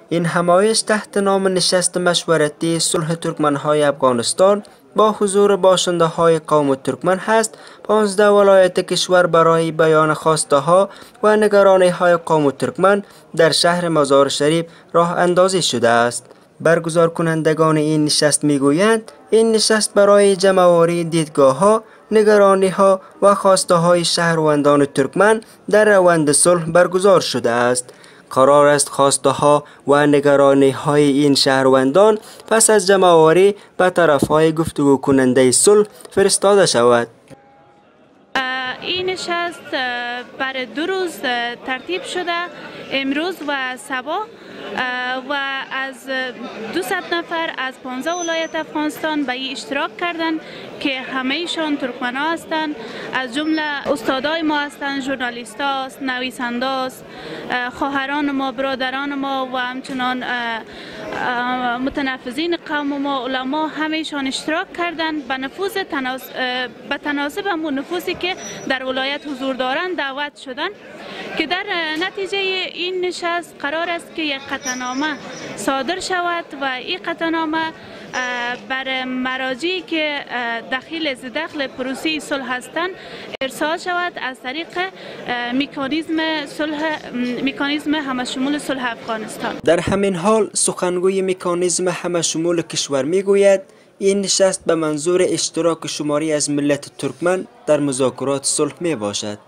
این همایش تحت نام نشست مشورتی صلح ترکمن‌های افغانستان با حضور باشنده های قوم ترکمن هست 15 ولایت کشور برای بیان خواسته ها و نگرانی های قوم ترکمن در شهر مزار شریف راه اندازی شده است. برگزار کنندگان این نشست میگویند این نشست برای جمع‌آوری دیدگاه ها، نگرانی ها و خواسته های شهروندان ترکمن در روند صلح برگزار شده است. قرار است خواسته ها و نگرانی های این شهروندان پس از جمع‌آوری به طرف های گفتگو کننده صلح فرستاده شود. این نشست برای 2 روز ترتیب شده، امروز و صباح، و از 200 نفر از 15 ولایت افغانستان به این اشتراک کردند که همه ایشان ترکمن ها هستند، از جمله استادای ما هستند، ژورنالیست هاست، نویسنده هاست، خواهران ما، برادران ما و همچنان متنفذین قوم ما، علما، همه ایشان اشتراک کردند به تناسب همون نفوسی که در ولایت حضور دارند دعوت شدند که در نتیجه این نشست قرار است که یک قطعنامه صادر شود و این قطعنامه بر مراجعی که داخل پروسه صلح هستند ارسال شود از طریق مکانیزم همشمول صلح افغانستان. در همین حال سخنگوی مکانیزم همشمول کشور میگوید این نشست به منظور اشتراک شماری از ملت ترکمن در مذاکرات صلح می باشد.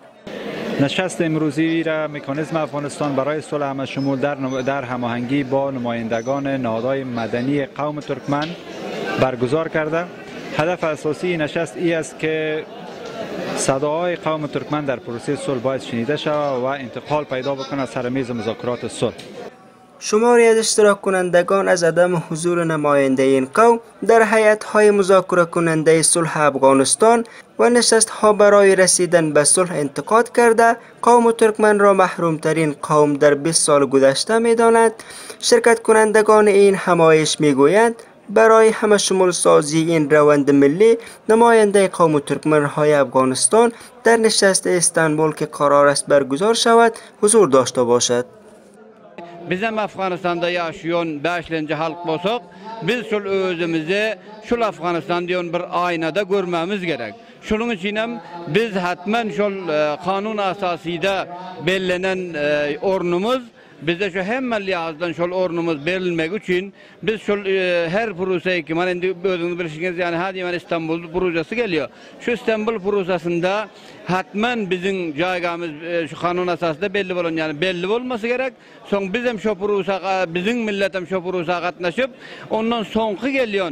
نشست امروزی را مکانیزم افغانستان برای صلح همشمول در هماهنگی با نمایندگان نهادهای مدنی قوم ترکمن برگزار کرده. هدف اساسی نشست ای است که صداهای قوم ترکمن در پروسه صلح باید شنیده شود و انتقال پیدا بکنه سر میز مذاکرات صلح. شماری از اشتراک کنندگان از عدم حضور نماینده این قوم در هیئت‌های مذاکره کننده صلح افغانستان و نشست‌ها برای رسیدن به صلح انتقاد کرده قوم ترکمن را محروم ترین قوم در 20 سال گذشته می‌داند. شرکت کنندگان این همایش می‌گویند برای همشمول سازی این روند ملی نماینده قوم ترکمن‌های افغانستان در نشست استانبول که قرار است برگزار شود حضور داشته باشد. Bizim Afganistan'da yaşayan 5. halk olsak, biz şu özümüzü şu Afganistan diyen bir aynada görmemiz gerek. Şunun için biz hatmen şu kanun asasıyla belirlenen ornumuz, bizde şu hemen liyazdan şu ornumuz belirlenmek için biz şu her projeyi ki ben özünüz bilirsiniz yani hadi ben İstanbul projesi geliyor. Şu İstanbul projesinde hatmen bizim caygamiz şu kanun asasında belli olan yani belli olması gerek. Son bizim şu projeye bizim milletim şu projeye katlaşıp ondan sonki geliyor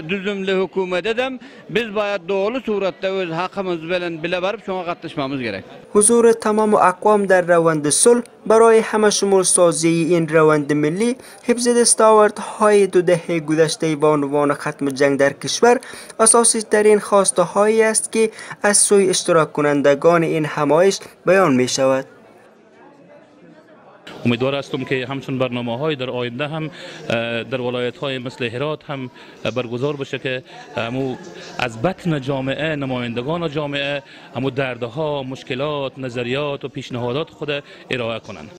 düzümlü hükümet edem biz bayağı doğru surette öz hakkımız bile varıp şuna katlaşmamız gerek. حضور تمام اقوام در روند صلح برای همشمول سازی این روند ملی حفظ دستاوردهای 2 دهه گذشته و عنوان ختم جنگ در کشور اساسی ترین خواسته هایی است که از سوی اشتراک کنندگان این همایش بیان می شود. امیدوار هستم که همچون برنامه‌های در آینده هم در ولایت‌های مثل هرات هم برگزار بشه که از بطن جامعه نمایندگان جامعه دردها، مشکلات، نظریات و پیشنهادات خود ارائه کنند.